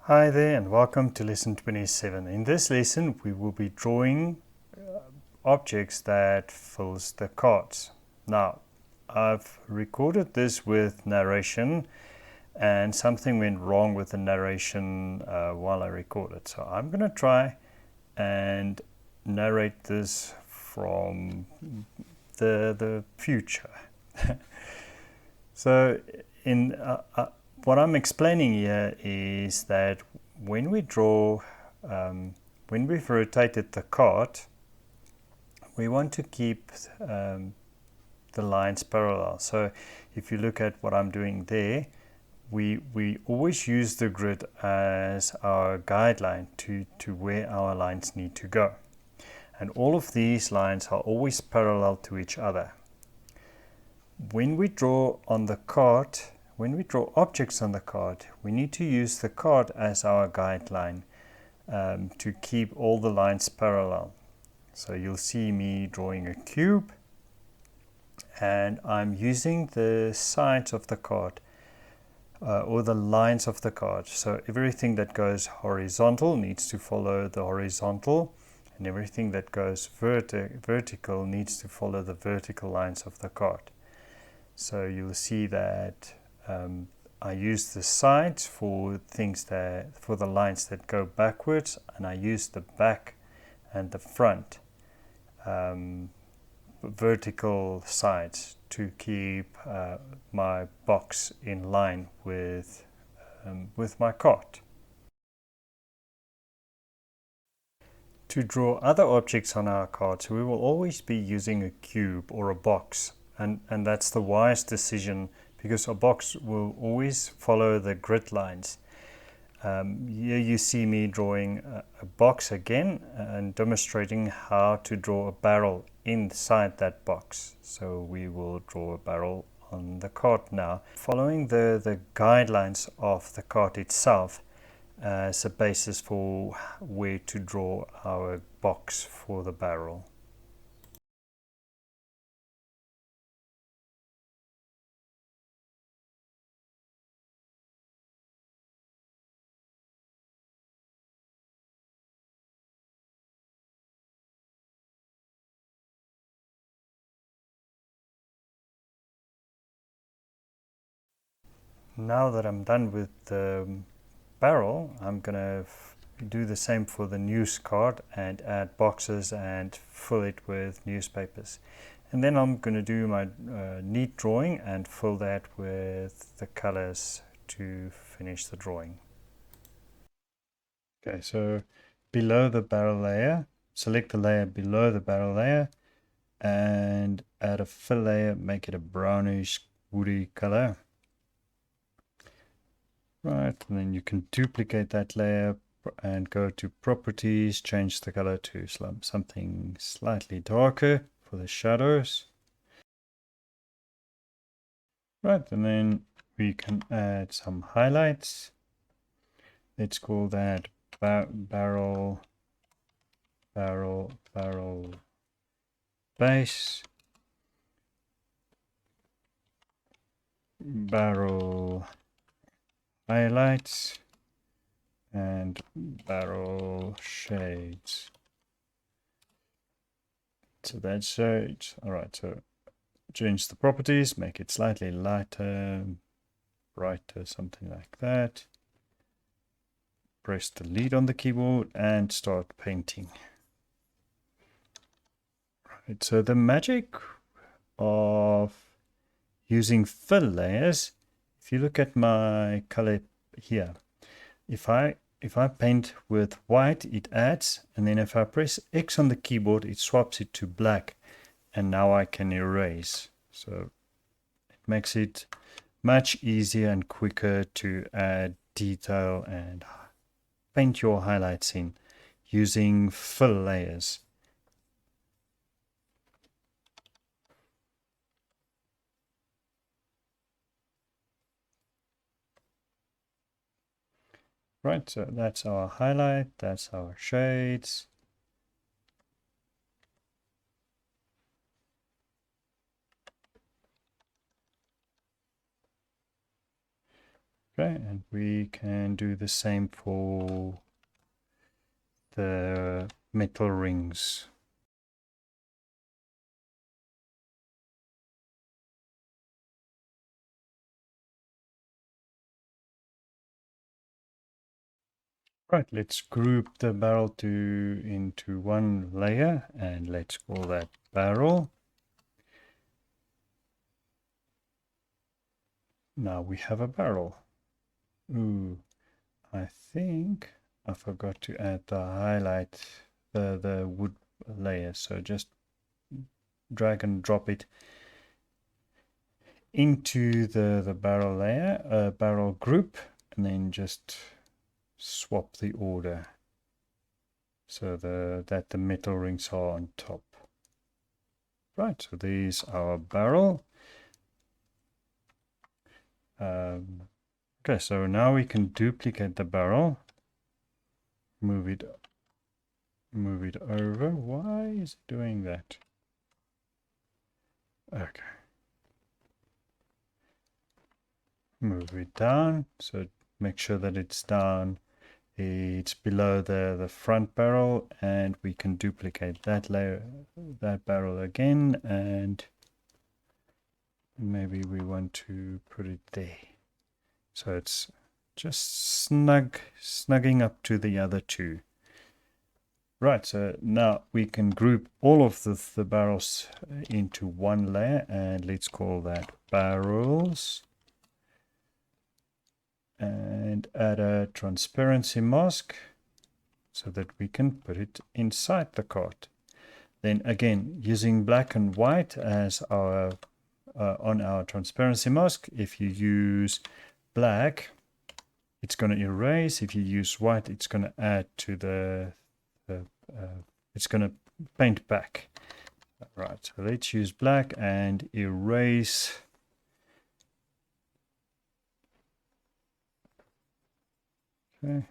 Hi there and welcome to lesson 27. In this lesson we will be drawing objects that fills the cards. Now I've recorded this with narration and something went wrong with the narration while I recorded. So I'm going to try and narrate this from the future. So in what I'm explaining here is that when we draw, when we've rotated the card, we want to keep the lines parallel. So if you look at what I'm doing there, we always use the grid as our guideline to where our lines need to go. And all of these lines are always parallel to each other. When we draw on the card, when we draw objects on the card, we need to use the card as our guideline to keep all the lines parallel. So you'll see me drawing a cube and I'm using the sides of the card or the lines of the card. So everything that goes horizontal needs to follow the horizontal, and everything that goes vertical needs to follow the vertical lines of the card. So you'll see that I use the sides for the lines that go backwards, and I use the back and the front vertical sides to keep my box in line with my card. To draw other objects on our cards, we will always be using a cube or a box. And that's the wise decision, because a box will always follow the grid lines. Here you see me drawing a box again and demonstrating how to draw a barrel inside that box. So we will draw a barrel on the card now, following the guidelines of the card itself as a basis for where to draw our box for the barrel. Now that I'm done with the barrel, I'm gonna do the same for the news card and add boxes and fill it with newspapers. And then I'm going to do my neat drawing and fill that with the colors to finish the drawing. Okay, so below the barrel layer, select the layer below the barrel layer and add a fill layer, make it a brownish woody color. Right, and then you can duplicate that layer and go to properties, change the color to something slightly darker for the shadows. Right, and then we can add some highlights. Let's call that barrel base, barrel highlights, and barrel shades. So that's shades. All right, so change the properties, make it slightly lighter, brighter, something like that. Press delete on the keyboard and start painting. Right, so the magic of using fill layers, if you look at my color here, if I paint with white, it adds, and then if I press X on the keyboard, it swaps it to black, and now I can erase. So it makes it much easier and quicker to add detail and paint your highlights in using fill layers. Right, so that's our highlight, that's our shades. Okay, and we can do the same for the metal rings. Right, let's group the barrel into one layer and let's call that barrel. Now we have a barrel. Ooh, I think I forgot to add the highlight, the wood layer. So just drag and drop it into the barrel layer, barrel group, and then just swap the order so that the metal rings are on top. Right, so these are our barrel. Okay, so now we can duplicate the barrel, move it over. Why is it doing that? Okay. Move it down, so make sure that it's down, it's below the front barrel, and we can duplicate that layer, that barrel again, and maybe we want to put it there. So it's just snugging up to the other two. Right, so now we can group all of the barrels into one layer, and let's call that barrels. And add a transparency mask so that we can put it inside the card. Then again, using black and white as our on our transparency mask. If you use black, it's going to erase. If you use white, it's going to add to it's going to paint back. Right, so let's use black and erase. Okay.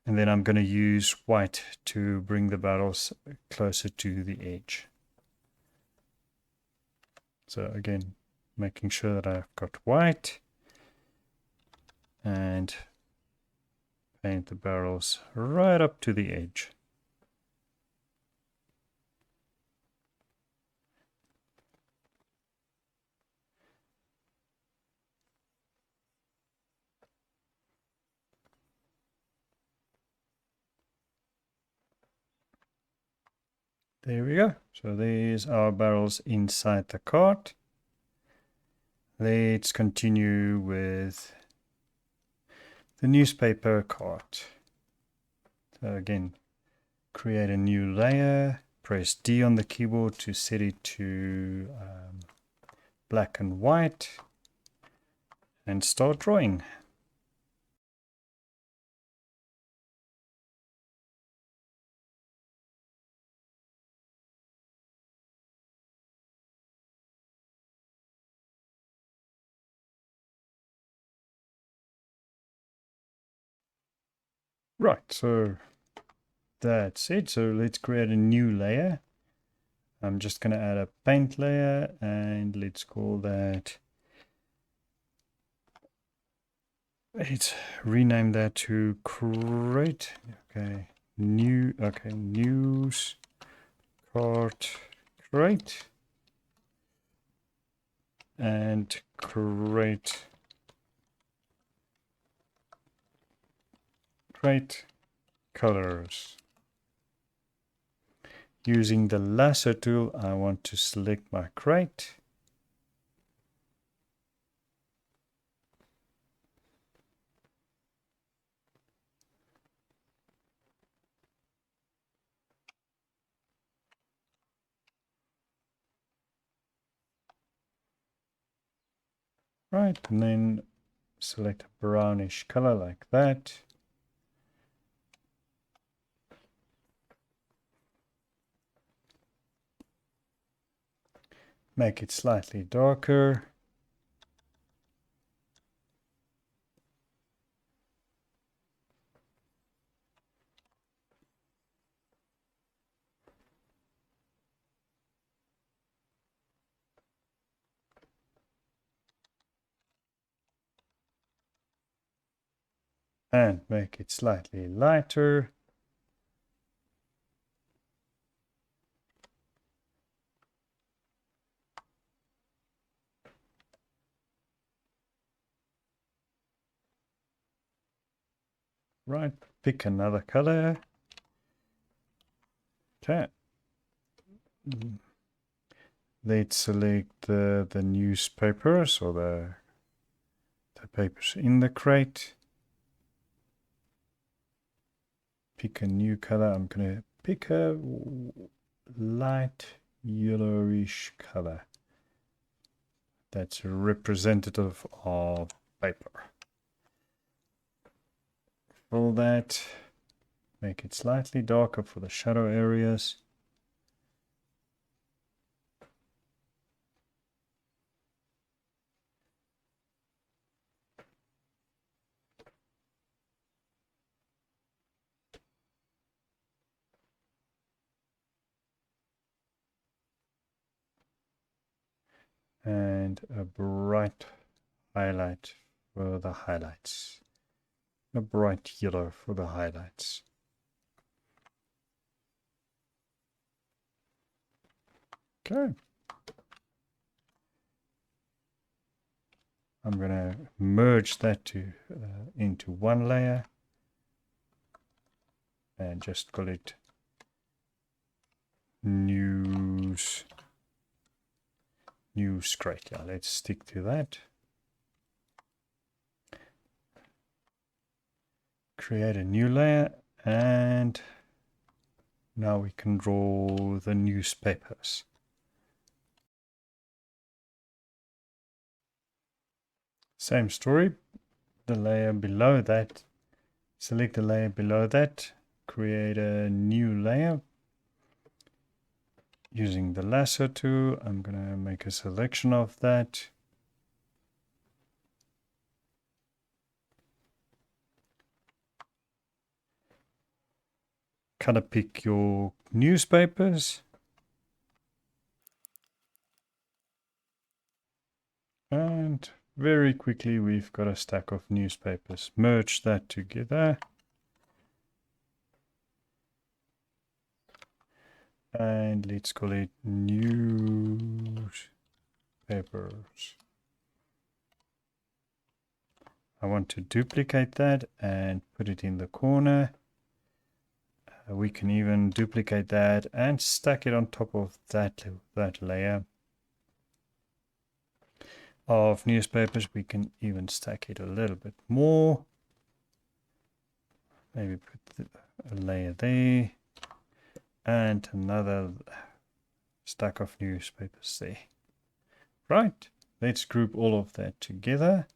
And then I'm going to use white to bring the barrels closer to the edge. So again, making sure that I've got white and paint the barrels right up to the edge. There we go. So these are barrels inside the cart. Let's continue with the newspaper cart. So again, create a new layer, press D on the keyboard to set it to black and white, and start drawing. Right, so that's it. So let's create a new layer. I'm just going to add a paint layer and let's call that, let's rename that to crate. Okay, news cart crate and crate colors. Using the lasso tool, I want to select my crate. Right, and then select a brownish color like that. Make it slightly darker. and make it slightly lighter. Right, pick another color. Okay. Let's select the newspapers or the papers in the crate. Pick a new color. I'm going to pick a light yellowish color that's representative of paper. Fill that, make it slightly darker for the shadow areas. And a bright highlight for the highlights. A bright yellow for the highlights. Okay. I'm going to merge that into one layer and just call it news crate. Yeah, let's stick to that. Create a new layer, and now we can draw the newspapers. Same story, the layer below that, select the layer below that, create a new layer. Using the lasso tool, I'm going to make a selection of that. Color pick your newspapers. And very quickly we've got a stack of newspapers. Merge that together. And let's call it newspapers. I want to duplicate that and put it in the corner. We can even duplicate that and stack it on top of that layer of newspapers. We can even stack it a little bit more. Maybe put a layer there and another stack of newspapers there. Right, let's group all of that together.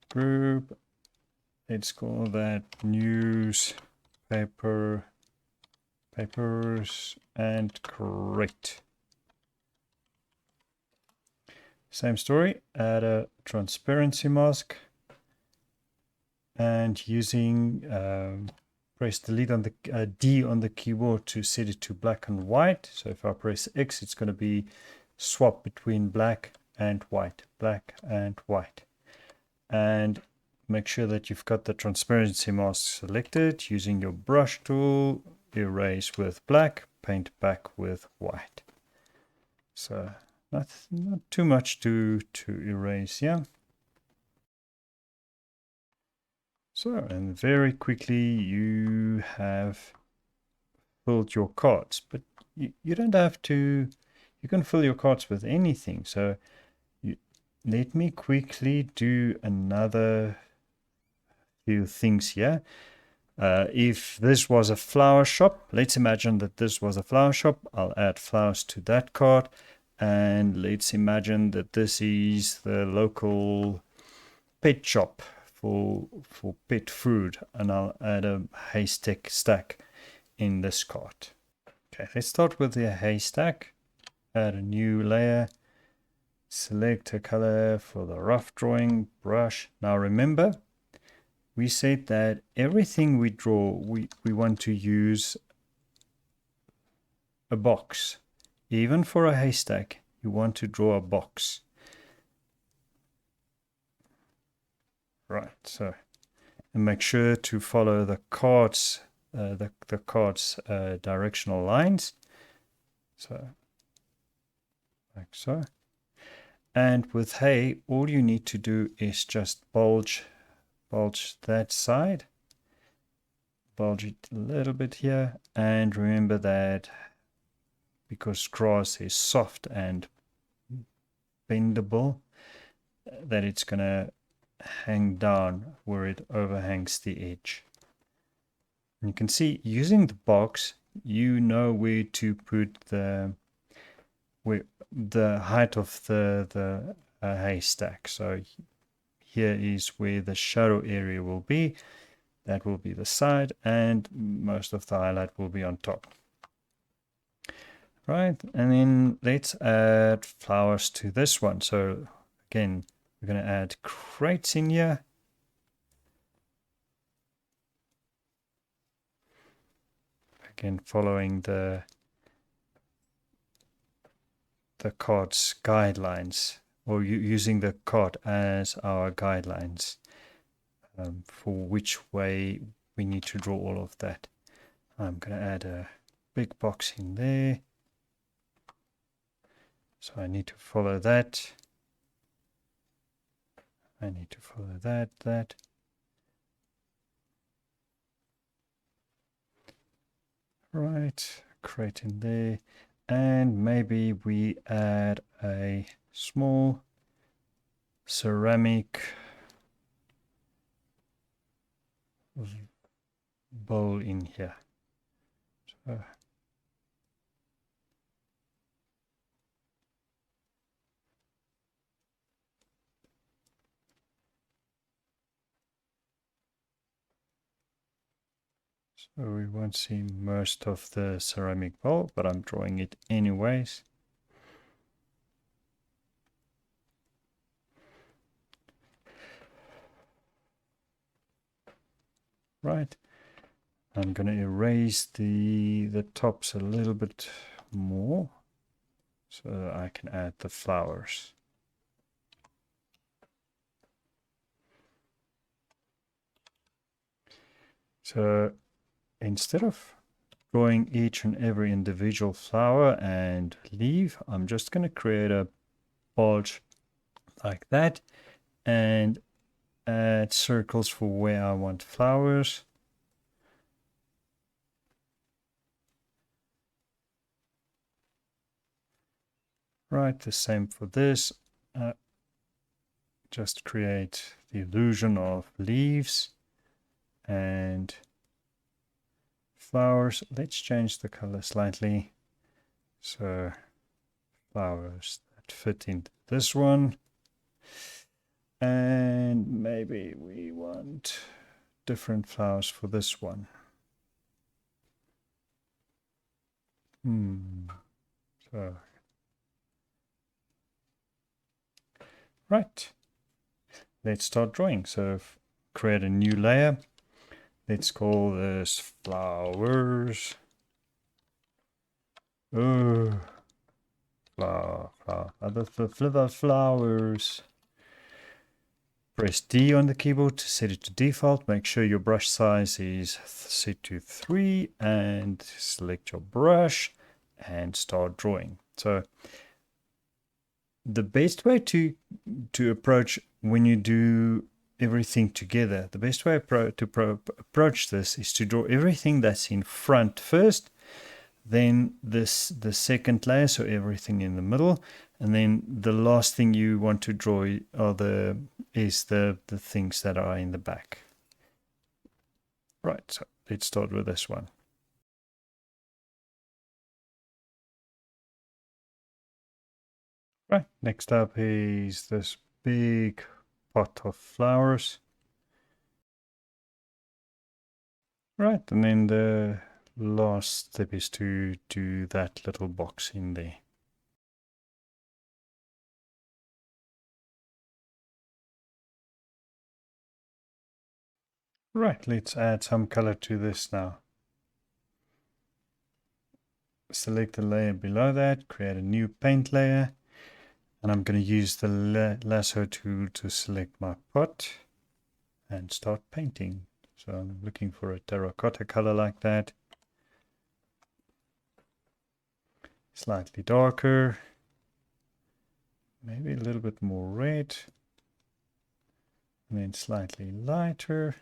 Group, let's call that papers and crate. Same story, add a transparency mask and using press delete on the D on the keyboard to set it to black and white. So if I press X, it's going to be swap between black and white, black and white. And make sure that you've got the transparency mask selected. Using your brush tool, erase with black, paint back with white. So not too much to erase here. So, and very quickly you have filled your cards, but you don't have to, you can fill your cards with anything. So let me quickly do another few things here. If this was a flower shop, let's imagine that this was a flower shop. I'll add flowers to that card. And let's imagine that this is the local pet shop for pet food. And I'll add a haystack stack in this card. Okay, let's start with the haystack. Add a new layer. Select a color for the rough drawing brush. Now remember, we said that everything we draw, we want to use a box. Even for a haystack, you want to draw a box. Right, so and make sure to follow the card's directional lines. So, like so. And with hay, all you need to do is just bulge that side. Bulge it a little bit here. And remember that because grass is soft and bendable, that it's going to hang down where it overhangs the edge. And you can see using the box, you know where to put the height of the haystack. So here is where the shadow area will be. That will be the side, and most of the highlight will be on top. Right, and then let's add flowers to this one. So again, we're going to add crates in here. Again, following the card's guidelines, or using the card as our guidelines for which way we need to draw all of that. I'm going to add a big box in there. So I need to follow that. I need to follow that. Right, crate in there. And maybe we add a small ceramic bowl in here. So we won't see most of the ceramic bowl, but I'm drawing it anyways. Right. I'm going to erase the tops a little bit more so that I can add the flowers. So instead of drawing each and every individual flower and leaf, I'm just going to create a bulge like that and add circles for where I want flowers. Right, the same for this. Just create the illusion of leaves and flowers. Let's change the color slightly. So flowers that fit into this one. And maybe we want different flowers for this one. So, right. Let's start drawing. So create a new layer. Let's call this flowers. Flowers. Press D on the keyboard to set it to default. Make sure your brush size is set to 3 and select your brush and start drawing. So the best way to approach when you do everything together, the best way to approach this is to draw everything that's in front first, then the second layer, so everything in the middle, and then the last thing you want to draw is the things that are in the back. Right, so let's start with this one. Right, next up is this big pot of flowers. Right, and then the last step is to do that little box in there. Right, let's add some color to this now. Select the layer below that, create a new paint layer, and I'm going to use the lasso tool to select my pot and start painting. So I'm looking for a terracotta color like that. Slightly darker. Maybe a little bit more red. And then slightly lighter.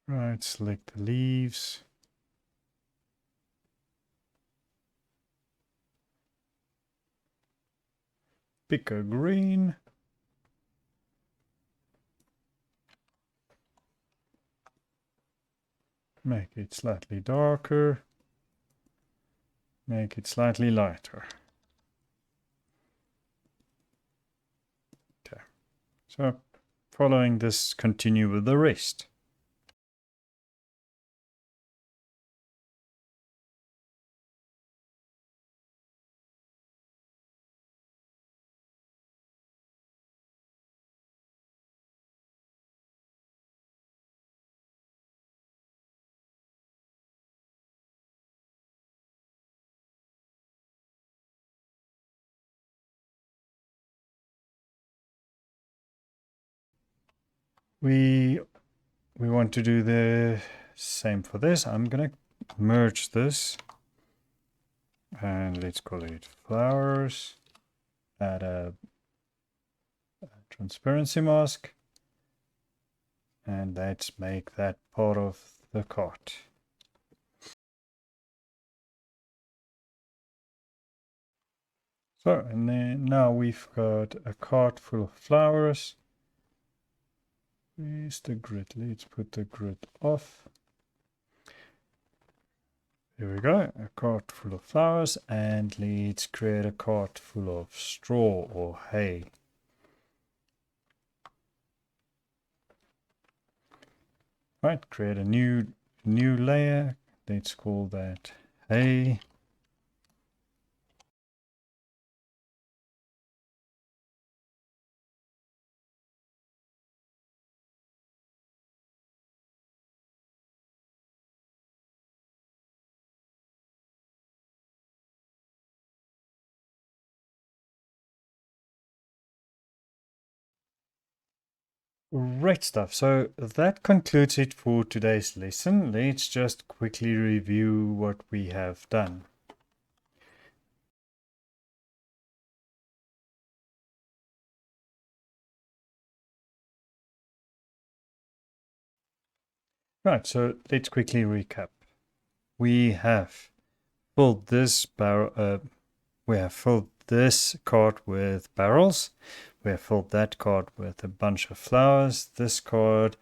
Right, select the leaves. Pick a green. Make it slightly darker. Make it slightly lighter. Okay. So following this, continue with the rest. We want to do the same for this. I'm gonna merge this and let's call it flowers. Add a transparency mask, and let's make that part of the cart. So, and then now we've got a cart full of flowers. Where's the grid? Let's put the grid off. There we go, a cart full of flowers, and let's create a cart full of straw or hay. Right, create a new layer. Let's call that hay. Great stuff. So that concludes it for today's lesson. Let's just quickly review what we have done. Right, so let's quickly recap. We have filled this we have filled this card with barrels. We have filled that card with a bunch of flowers. This card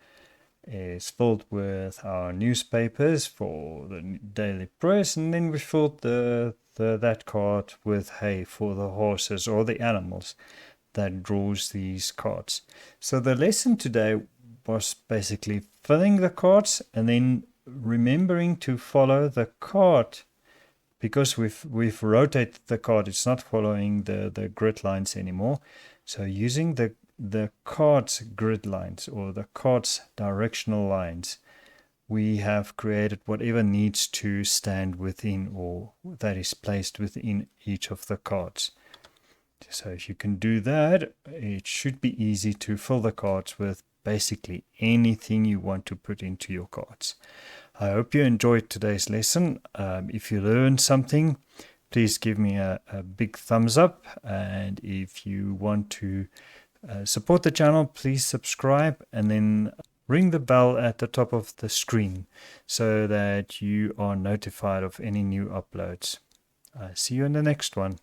is filled with our newspapers for the daily press, and then we filled that card with hay for the horses or the animals that draws these cards. So the lesson today was basically filling the cards and then remembering to follow the card, because we've rotated the card. It's not following the grid lines anymore. So using the card's grid lines or the card's directional lines, we have created whatever needs to stand within or that is placed within each of the cards. So if you can do that, it should be easy to fill the cards with basically anything you want to put into your cards. I hope you enjoyed today's lesson. If you learned something, please give me a big thumbs up. And if you want to support the channel, please subscribe and then ring the bell at the top of the screen so that you are notified of any new uploads. See you in the next one.